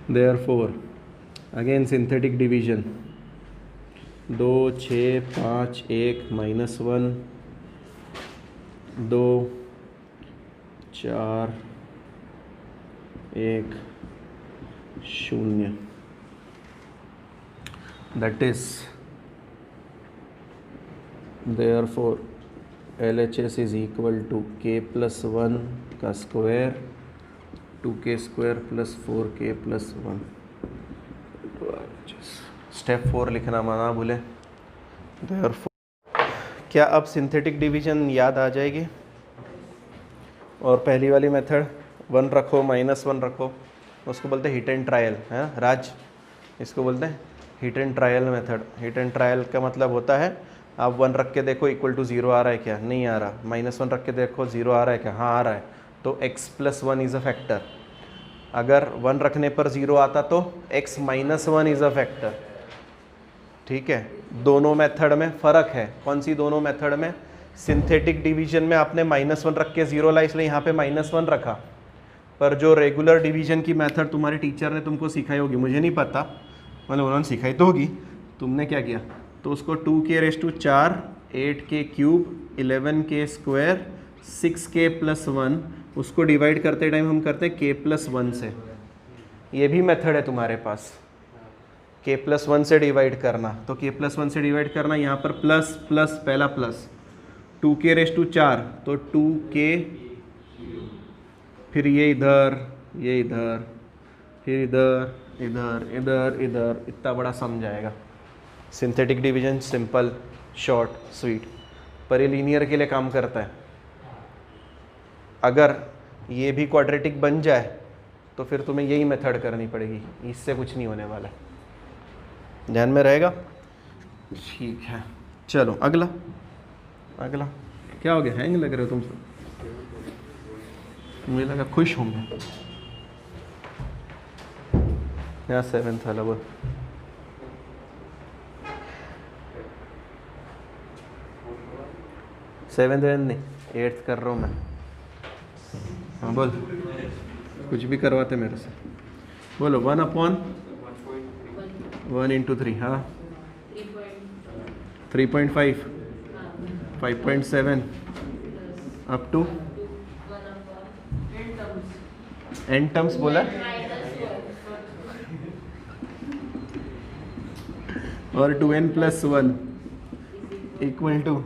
Therefore again synthetic division, 2 6 5 1 -1, 2 4 1 0, that is therefore LHS is equal to k+1 का स्क्वायर, 2k² + 4k + 1। स्टेप 4 लिखना मना भूले। क्या अब सिंथेटिक डिवीजन याद आ जाएगी? और पहली वाली मेथड 1 रखो, -1 रखो, उसको बोलते हैं हिट एंड ट्रायल, है राज, इसको बोलते हैं hit and trial method. Hit and trial का मतलब होता है आप 1 रख के देखो = 0 आ रहा है क्या? नहीं आ रहा। -1 रख के देखो 0 आ रहा है क्या? हाँ आ रहा है। तो x+1 इज़ अ फैक्टर। अगर 1 रखने पर 0 आता तो x - 1 इज़ अ फैक्टर। ठीक है, दोनों मेथड में फ़र्क है। कौन सी दोनों मेथड में? सिंथेटिक डिवीजन में आपने -1 रख के 0 ला, इसलिए यहाँ पे -1 रखा। पर जो रेगुलर डिवीजन की मेथड तुम्हारे टीचर ने तुमको सिखाई होगी, मुझे नहीं पता, मतलब उन्होंने सिखाई तो होगी, तुमने क्या किया? तो उसको 2k⁴, 8k³, 11k², 6k + 1, उसको डिवाइड करते टाइम हम करते हैं k+1 से। ये भी मेथड है तुम्हारे पास, k+1 से डिवाइड करना। तो k+1 से डिवाइड करना, यहाँ पर प्लस प्लस, पहला प्लस, 2k⁴, तो 2k, फिर ये इधर, ये इधर, फिर इधर इधर इधर इधर, इतना बड़ा सम जाएगा। Synthetic division simple, short, sweet, पर ये लीनियर के लिए काम करता है। अगर ये भी क्वाड्रेटिक बन जाए तो फिर तुम्हें यही मेथड करनी पड़ेगी, इससे कुछ नहीं होने वाला, ध्यान में रहेगा। ठीक है, चलो अगला। अगला क्या हो गया, हैंग लग रहे हो तुम सब? मुझे लगा खुश होंगे। यहाँ 7th वाला बोल। सेवेंथ नहीं, 8th कर रहा हूँ मैं। हाँ बोल, कुछ भी करवाते मेरे से। बोलो 1/1 into 3। हाँ 3.5, 5.7 अप टू n टर्म्स बोला, और 2n+1 इक्वल टू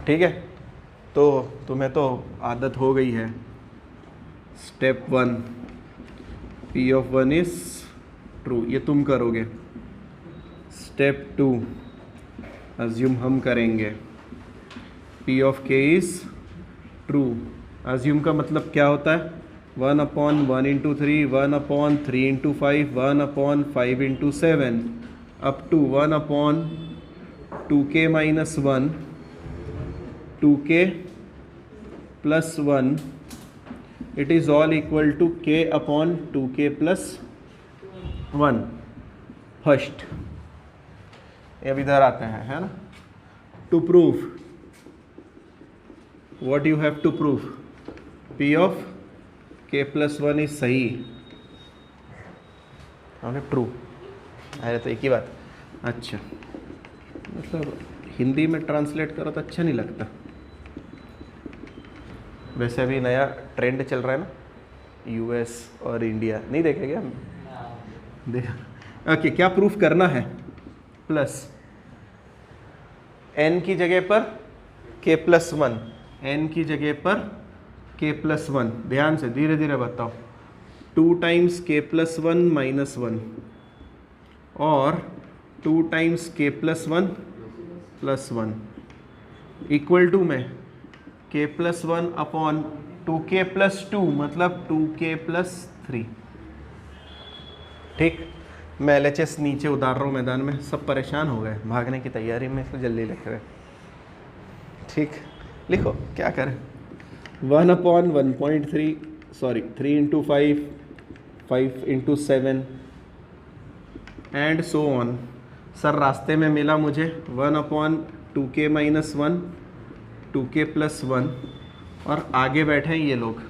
ठीक है। तो तुम्हें तो आदत हो गई है। Step 1 P of 1 is true, ये तुम करोगे। स्टेप 2 अज्यूम हम करेंगे P of k is true. Assume का मतलब क्या होता है? 1/1 into 3, 1/3 into 5, 1/5 into 7 up to 1/2k minus 1, 2k plus 1, it is all equal to k upon 2k plus 1 first. अब इधर आते हैं, है ना। To prove, what you have to prove? P of k+1 is सही, हमने ट्रू। अरे तो एक ही बात। अच्छा, मतलब हिंदी में ट्रांसलेट करो तो अच्छा नहीं लगता। वैसे अभी नया ट्रेंड चल रहा है ना, यूएस और इंडिया, नहीं देखे क्या? देखा। ओके, क्या प्रूफ करना है? प्लस n की जगह पर k+1, n की जगह पर k+1। ध्यान से धीरे धीरे बताओ। 2 times k+1 minus 1 और 2 times k+1 plus 1 equal to में k+1 अपॉन 2k plus 2 मतलब 2k plus 3। ठीक, मैं LHS नीचे उतार रहा हूँ मैदान में, सब परेशान हो गए भागने की तैयारी में, इसलिए जल्दी लिख रहे। ठीक, लिखो क्या करें। 1/1.3, sorry 3 into 5, 5 into 7 and so on. Sir रास्ते में मिला मुझे 1/2k minus 1, 2k plus 1, और आगे बैठे हैं ये लोग।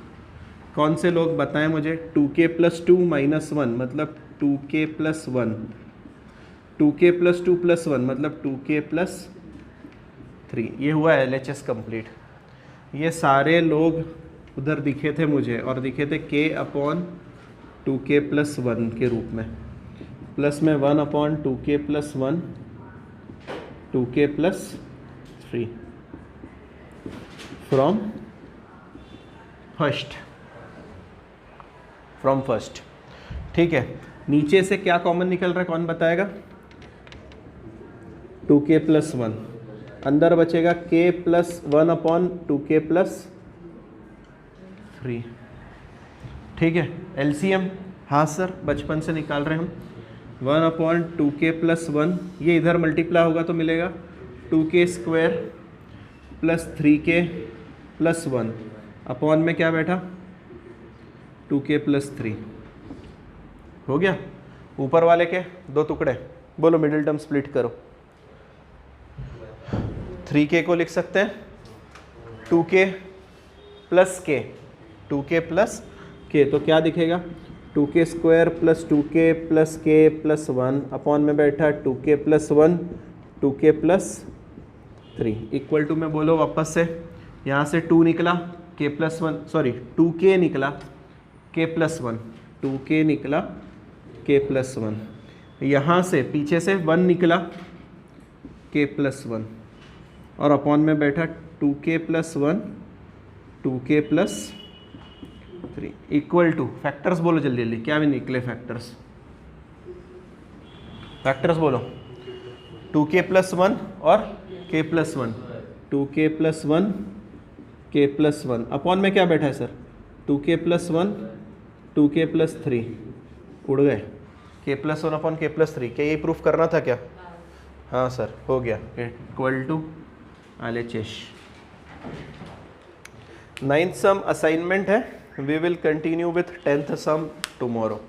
कौन से लोग बताएं मुझे? 2k plus 2 minus 1 मतलब 2k plus 1, 2k plus 2 plus 1 मतलब 2k plus 3। ये हुआ LHS कंप्लीट। ये सारे लोग उधर दिखे थे मुझे, और दिखे थे k अपॉन 2k plus 1 के रूप में। प्लस में 1/2k plus 1, 2k plus 3 from first. ठीक है, नीचे से क्या कॉमन निकल रहा है, कौन बताएगा? 2k plus 1, अंदर बचेगा k plus 1/2k plus 3। ठीक है, LCM, हाँ सर बचपन से निकाल रहे हैं हम। 1/2k plus 1, ये इधर मल्टीप्लाई होगा तो मिलेगा 2k square plus 3k plus 1 upon में क्या बैठा? 2k plus 3। हो गया। ऊपर वाले के 2 टुकड़े, बोलो मिडिल टर्म स्प्लिट करो। 3k को लिख सकते हैं 2k plus k, 2k plus k, तो क्या दिखेगा? 2k square plus 2k plus k plus 1 upon में बैठा 2k plus 1, 2k plus 3 equal to में बोलो वापस से। यहाँ से 2 निकला, k प्लस 1, सॉरी 2k निकला, k प्लस 1, 2k निकला, k प्लस 1। यहाँ से पीछे से 1 निकला, k प्लस 1, और अपॉन में बैठा 2k plus 1, 2k plus 3 equal to. Factors बोलो जल्दी जल्दी, क्या भी निकले फैक्टर्स? फैक्टर्स बोलो। 2k प्लस 1 और k plus 1, 2k plus 1, k plus 1 upon में क्या बैठा है सर? 2k प्लस 1, 2k + 3 उड़ गए, k + 1 अपॉन k + 3, क्या ये प्रूफ करना था क्या? हाँ सर, हो गया, equal to LHS। 9th sum assignment है, we will continue with 10th sum tomorrow.